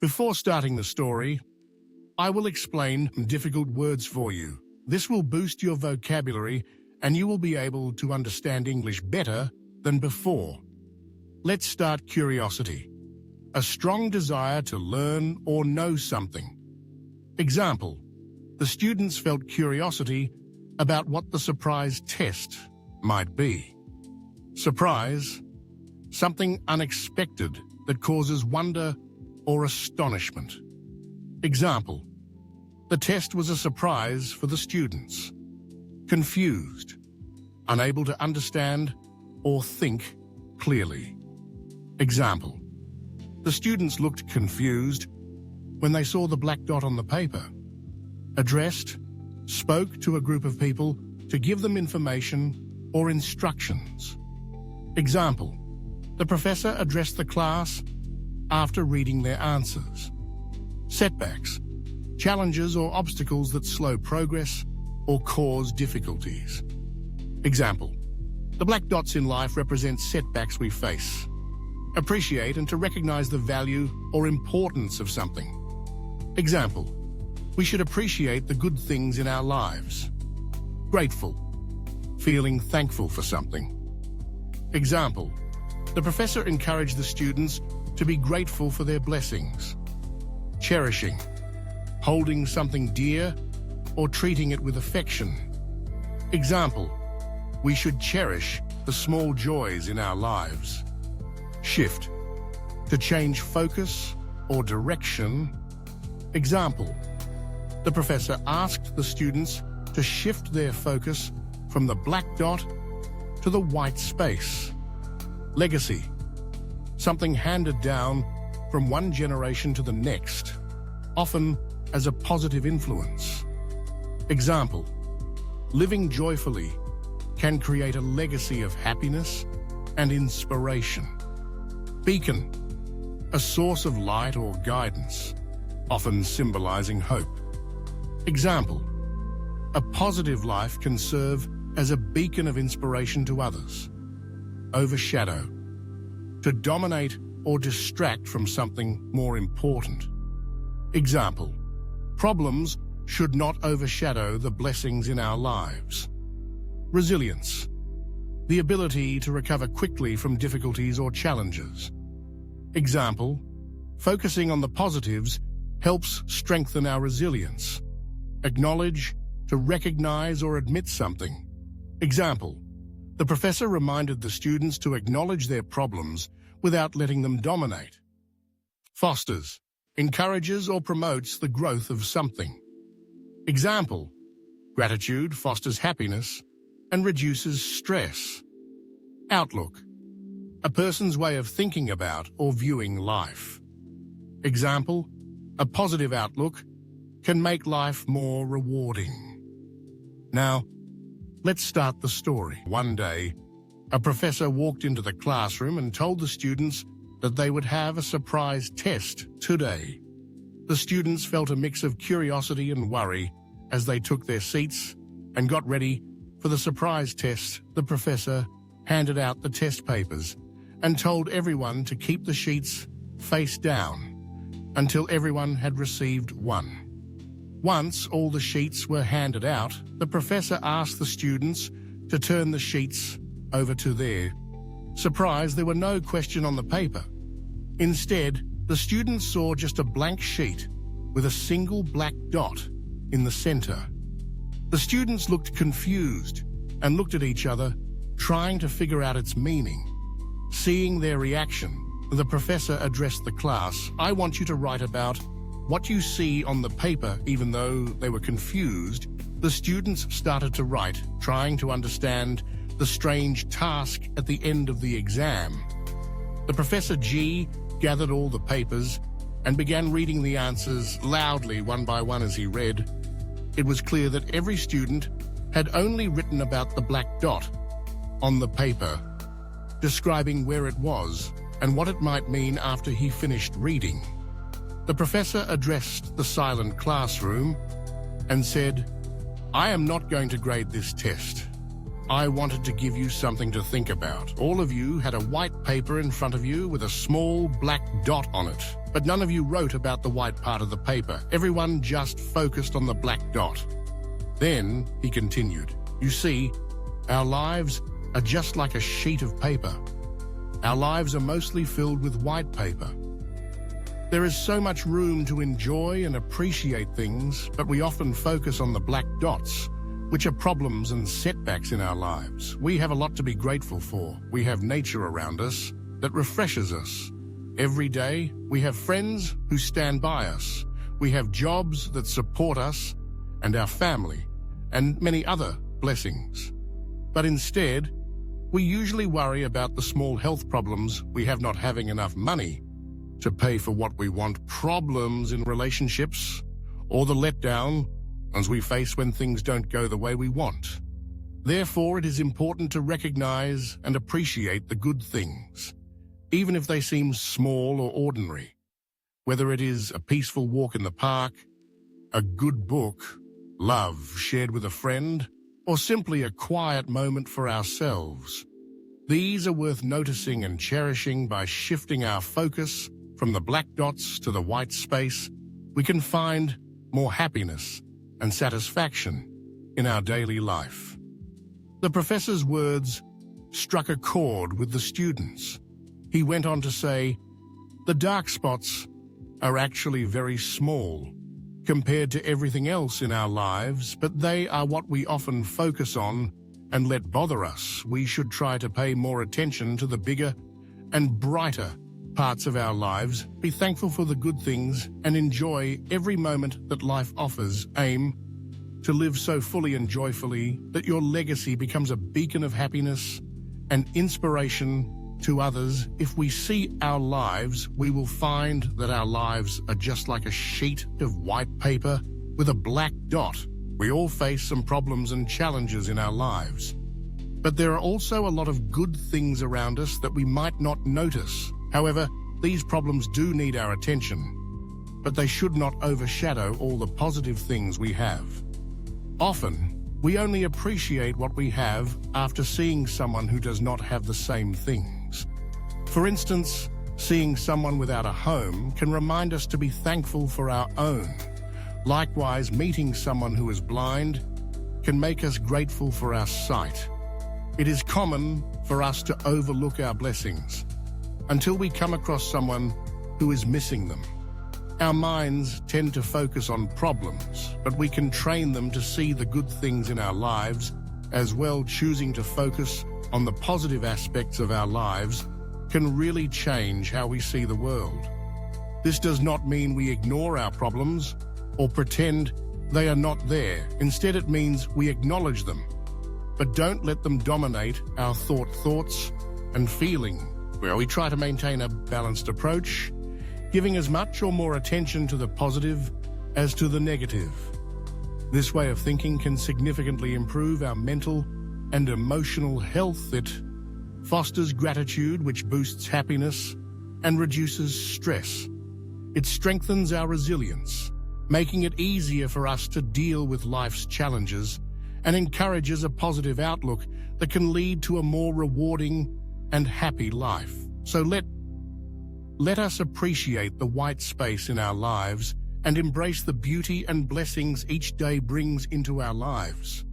Before starting the story, I will explain difficult words for you. This will boost your vocabulary and you will be able to understand English better than before. Let's start curiosity. A strong desire to learn or know something. Example, the students felt curiosity about what the surprise test might be. Surprise, something unexpected that causes wonder or astonishment. Example, the test was a surprise for the students. Confused, unable to understand or think clearly. Example, the students looked confused when they saw the black dot on the paper. Addressed, spoke to a group of people to give them information or instructions. Example, the professor addressed the class after reading their answers. Setbacks, challenges or obstacles that slow progress or cause difficulties. Example, the black dots in life represent setbacks we face. Appreciate and to recognize the value or importance of something. Example, we should appreciate the good things in our lives. Grateful, feeling thankful for something. Example, the professor encouraged the students to be grateful for their blessings. Cherishing, holding something dear or treating it with affection. Example, we should cherish the small joys in our lives. Shift, to change focus or direction. Example, the professor asked the students to shift their focus from the black dot to the white space. Legacy, something handed down from one generation to the next, often as a positive influence. Example, living joyfully can create a legacy of happiness and inspiration. Beacon, a source of light or guidance, often symbolizing hope. Example, a positive life can serve as a beacon of inspiration to others. Overshadow, to dominate or distract from something more important. Example, problems should not overshadow the blessings in our lives. Resilience, the ability to recover quickly from difficulties or challenges. Example, focusing on the positives helps strengthen our resilience. Acknowledge, to recognize or admit something. Example, the professor reminded the students to acknowledge their problems without letting them dominate. Fosters, encourages or promotes the growth of something. Example, gratitude fosters happiness and reduces stress. Outlook, a person's way of thinking about or viewing life. Example, a positive outlook can make life more rewarding. Now, let's start the story. One day, a professor walked into the classroom and told the students that they would have a surprise test today. The students felt a mix of curiosity and worry as they took their seats and got ready for the surprise test. The professor handed out the test papers and told everyone to keep the sheets face down until everyone had received one. Once all the sheets were handed out, the professor asked the students to turn the sheets over to their surprise. There were no questions on the paper. Instead, the students saw just a blank sheet with a single black dot in the center. The students looked confused and looked at each other, trying to figure out its meaning. Seeing their reaction, the professor addressed the class. I want you to write about what you see on the paper. Even though they were confused, the students started to write, trying to understand the strange task at the end of the exam. The Professor G gathered all the papers and began reading the answers loudly one by one as he read. It was clear that every student had only written about the black dot on the paper, describing where it was and what it might mean after he finished reading. The professor addressed the silent classroom and said, I am not going to grade this test. I wanted to give you something to think about. All of you had a white paper in front of you with a small black dot on it. But none of you wrote about the white part of the paper. Everyone just focused on the black dot. Then, he continued, you see, our lives are just like a sheet of paper. Our lives are mostly filled with white paper. There is so much room to enjoy and appreciate things, but we often focus on the black dots, which are problems and setbacks in our lives. We have a lot to be grateful for. We have nature around us that refreshes us. Every day, we have friends who stand by us. We have jobs that support us and our family, and many other blessings. But instead, we usually worry about the small health problems we have, not having enough money to pay for what we want, problems in relationships, or the letdown as we face when things don't go the way we want. Therefore, it is important to recognize and appreciate the good things, even if they seem small or ordinary. Whether it is a peaceful walk in the park, a good book, love shared with a friend, or simply a quiet moment for ourselves. These are worth noticing and cherishing. By shifting our focus from the black dots to the white space, we can find more happiness and satisfaction in our daily life. The professor's words struck a chord with the students. He went on to say, the dark spots are actually very small compared to everything else in our lives, but they are what we often focus on and let bother us. We should try to pay more attention to the bigger and brighter parts of our lives, be thankful for the good things, and enjoy every moment that life offers. Aim to live so fully and joyfully that your legacy becomes a beacon of happiness and inspiration to others. If we see our lives, we will find that our lives are just like a sheet of white paper with a black dot. We all face some problems and challenges in our lives, but there are also a lot of good things around us that we might not notice. However, these problems do need our attention, but they should not overshadow all the positive things we have. Often, we only appreciate what we have after seeing someone who does not have the same things. For instance, seeing someone without a home can remind us to be thankful for our own. Likewise, meeting someone who is blind can make us grateful for our sight. It is common for us to overlook our blessings until we come across someone who is missing them. Our minds tend to focus on problems, but we can train them to see the good things in our lives as well. Choosing to focus on the positive aspects of our lives can really change how we see the world. This does not mean we ignore our problems or pretend they are not there. Instead, it means we acknowledge them, but don't let them dominate our thoughts and feeling. Well, we try to maintain a balanced approach, giving as much or more attention to the positive as to the negative. This way of thinking can significantly improve our mental and emotional health. It fosters gratitude, which boosts happiness and reduces stress. It strengthens our resilience, making it easier for us to deal with life's challenges, and encourages a positive outlook that can lead to a more rewarding and happy life. So let us appreciate the white space in our lives and embrace the beauty and blessings each day brings into our lives.